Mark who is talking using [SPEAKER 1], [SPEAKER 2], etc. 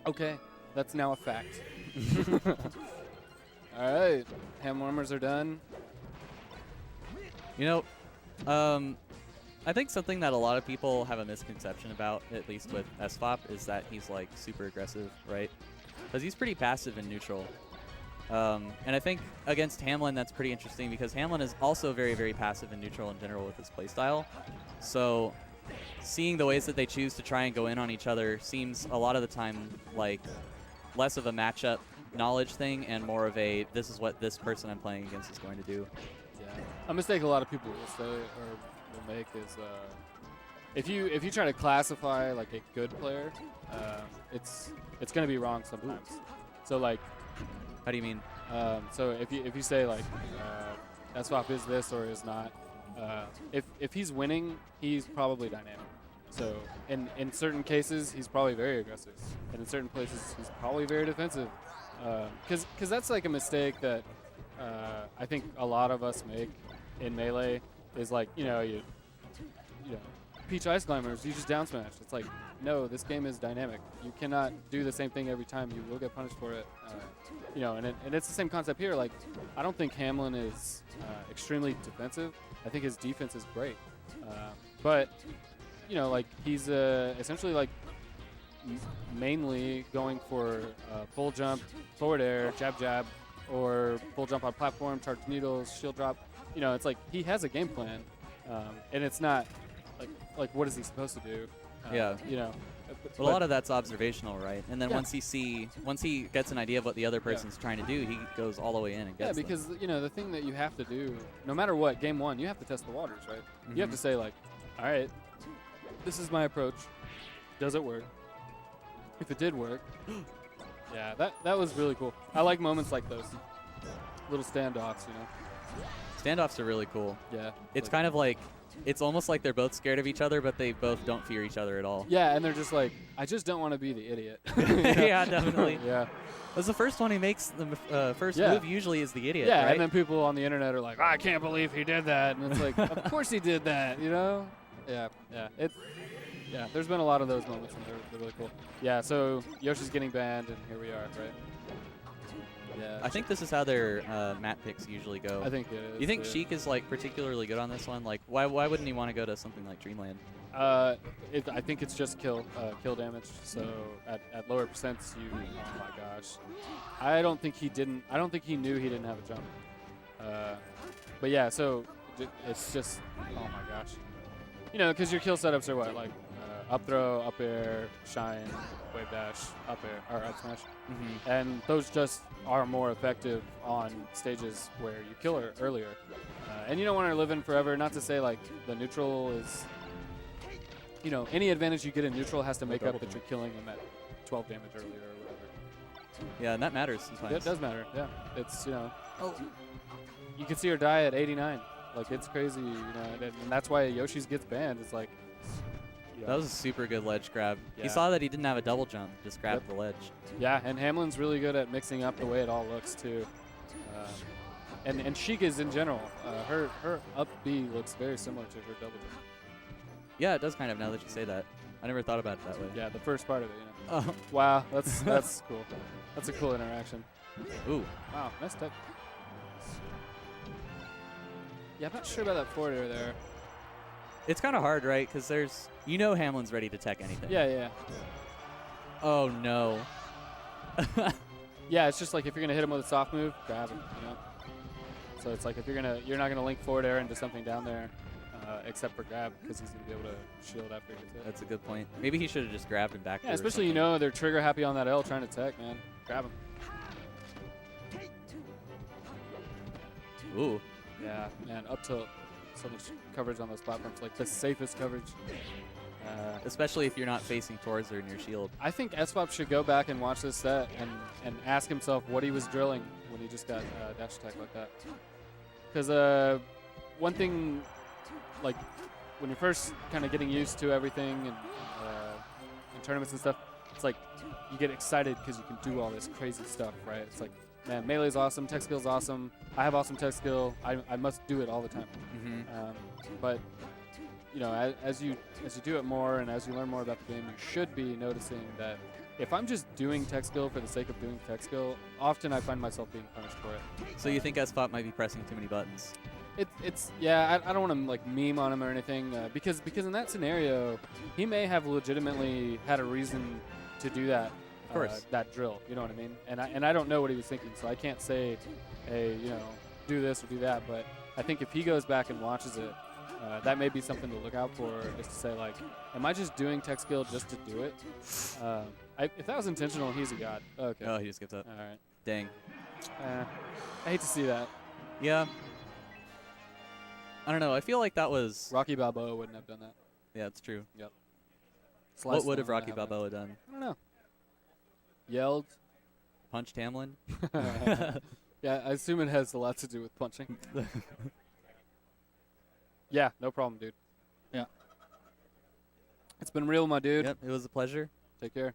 [SPEAKER 1] Okay, that's now a fact. All right, ham warmers are done.
[SPEAKER 2] You know, I think something that a lot of people have a misconception about, at least with SFOP, is that he's like super aggressive, right? Because he's pretty passive and neutral. And I think against Hamlin, that's pretty interesting because Hamlin is also very, very passive and neutral in general with his playstyle. So seeing the ways that they choose to try and go in on each other seems a lot of the time like less of a matchup knowledge thing and more of a this is what this person I'm playing against is going to do.
[SPEAKER 1] Yeah, a mistake a lot of people will say or will make is if you try to classify like a good player, it's going to be wrong sometimes. So like,
[SPEAKER 2] how do you mean?
[SPEAKER 1] So if you say like SFOP is this or is not, if he's winning, he's probably dynamic. So in certain cases, he's probably very aggressive, and in certain places, he's probably very defensive. Because that's like a mistake that I think a lot of us make in Melee is like, you know, Peach Ice Climbers, you just down smash. It's like, no, this game is dynamic. You cannot do the same thing every time. You will get punished for it. You know, and it's the same concept here. Like, I don't think Hamlin is extremely defensive. I think his defense is great. But, you know, like, he's essentially like mainly going for full jump, forward air, jab jab, or full jump on platform, charge needles, shield drop. You know, it's like he has a game plan, and it's not like what is he supposed to do?
[SPEAKER 2] Yeah.
[SPEAKER 1] You know.
[SPEAKER 2] But a lot of that's observational, right? And then
[SPEAKER 1] Yeah.
[SPEAKER 2] once he gets an idea of what the other person's trying to do, he goes all the way in and gets
[SPEAKER 1] Yeah, because you know the thing that you have to do, no matter what, game one, you have to test the waters, right? You have to say like, all right, this is my approach. Does it work? If it did work, yeah, that was really cool. I like moments like those, little standoffs, you know.
[SPEAKER 2] Standoffs are really cool.
[SPEAKER 1] Yeah.
[SPEAKER 2] It's kind of like, it's almost like they're both scared of each other, but they both don't fear each other at all.
[SPEAKER 1] Yeah, and they're just like, I just don't want to be the idiot.
[SPEAKER 2] Yeah, definitely.
[SPEAKER 1] Yeah.
[SPEAKER 2] That's the first one he makes. The first move usually is the idiot,
[SPEAKER 1] Yeah,
[SPEAKER 2] right?
[SPEAKER 1] and then people on the internet are like, I can't believe he did that. And it's like, of course he did that, you know? Yeah, yeah. Yeah, there's been a lot of those moments, and they're really cool. Yeah, so Yoshi's getting banned, and here we are, right? Yeah.
[SPEAKER 2] I think this is how their map picks usually go.
[SPEAKER 1] I think it is.
[SPEAKER 2] You think Sheik is like particularly good on this one? Like, why wouldn't he want to go to something like Dreamland?
[SPEAKER 1] I think it's just kill damage. So at lower percents, you. Oh my gosh. I don't think he knew he didn't have a jump. But yeah, so it's just. Oh my gosh. You know, because your kill setups are what, like up throw, up air, shine, wave dash, up air, or up smash. And those just are more effective on stages where you kill her earlier. And you don't want to live in forever. Not to say like the neutral is, you know, any advantage you get in neutral has to make up that you're killing them at 12 damage earlier or whatever.
[SPEAKER 2] Yeah, and that matters sometimes.
[SPEAKER 1] Yeah, it does matter. Yeah, it's, you know, you can see her die at 89. Like, it's crazy, you know, and that's why Yoshi's gets banned. It's like,
[SPEAKER 2] that was a super good ledge grab.
[SPEAKER 1] Yeah.
[SPEAKER 2] He saw that he didn't have a double jump, just grabbed the ledge.
[SPEAKER 1] Yeah, and Hamlin's really good at mixing up the way it all looks too. And Sheik is in general. Her up B looks very similar to her double jump.
[SPEAKER 2] Yeah, it does kind of now that you say that. I never thought about it that way.
[SPEAKER 1] Yeah, the first part of it, you know.
[SPEAKER 2] Oh.
[SPEAKER 1] Wow, that's cool. That's a cool interaction.
[SPEAKER 2] Ooh.
[SPEAKER 1] Wow, nice tech. Yeah, I'm not sure about that forward air there.
[SPEAKER 2] It's kind of hard, right? Because there's, you know, Hamlin's ready to tech anything.
[SPEAKER 1] Yeah, yeah.
[SPEAKER 2] Oh, no.
[SPEAKER 1] Yeah, it's just like if you're going to hit him with a soft move, grab him, you know? So it's like if you're not going to link forward air into something down there, except for grab, because he's going to be able to shield after he gets hit.
[SPEAKER 2] That's a good point. Maybe he should have just grabbed him back.
[SPEAKER 1] Yeah, especially, you know, they're trigger happy on that L trying to tech, man. Grab him.
[SPEAKER 2] Ooh.
[SPEAKER 1] Yeah, man, up to so much coverage on those platforms, like the safest coverage.
[SPEAKER 2] Especially if you're not facing towards her in your shield.
[SPEAKER 1] I think SFOP should go back and watch this set and ask himself what he was drilling when he just got dash attack like that. Because one thing, like when you're first kind of getting used to everything and in tournaments and stuff, it's like you get excited because you can do all this crazy stuff, right? It's like, man, Melee's awesome, tech skill's awesome. I have awesome tech skill. I must do it all the time. But you know, as you do it more and as you learn more about the game, you should be noticing that if I'm just doing tech skill for the sake of doing tech skill, often I find myself being punished for it.
[SPEAKER 2] So you think SFOP might be pressing too many buttons?
[SPEAKER 1] It's yeah. I don't want to like meme on him or anything because in that scenario, he may have legitimately had a reason to do that.
[SPEAKER 2] Of course.
[SPEAKER 1] That drill. You know what I mean? And I don't know what he was thinking, so I can't say, hey, do this or do that. But I think if he goes back and watches it, that may be something to look out for. Is to say like, am I just doing tech skill just to do it? If that was intentional, he's a god. Okay.
[SPEAKER 2] Oh, he just gets up.
[SPEAKER 1] All right.
[SPEAKER 2] Dang.
[SPEAKER 1] I hate to see that.
[SPEAKER 2] Yeah. I don't know. I feel like that was...
[SPEAKER 1] Rocky Balboa wouldn't have done that.
[SPEAKER 2] Yeah, it's true.
[SPEAKER 1] Yep.
[SPEAKER 2] What would have Rocky Balboa done?
[SPEAKER 1] I don't know. Yelled.
[SPEAKER 2] Punched Hamlin?
[SPEAKER 1] Yeah, I assume it has a lot to do with punching. Yeah, no problem, dude. Yeah. It's been real, my dude.
[SPEAKER 2] Yep, it was a pleasure.
[SPEAKER 1] Take care.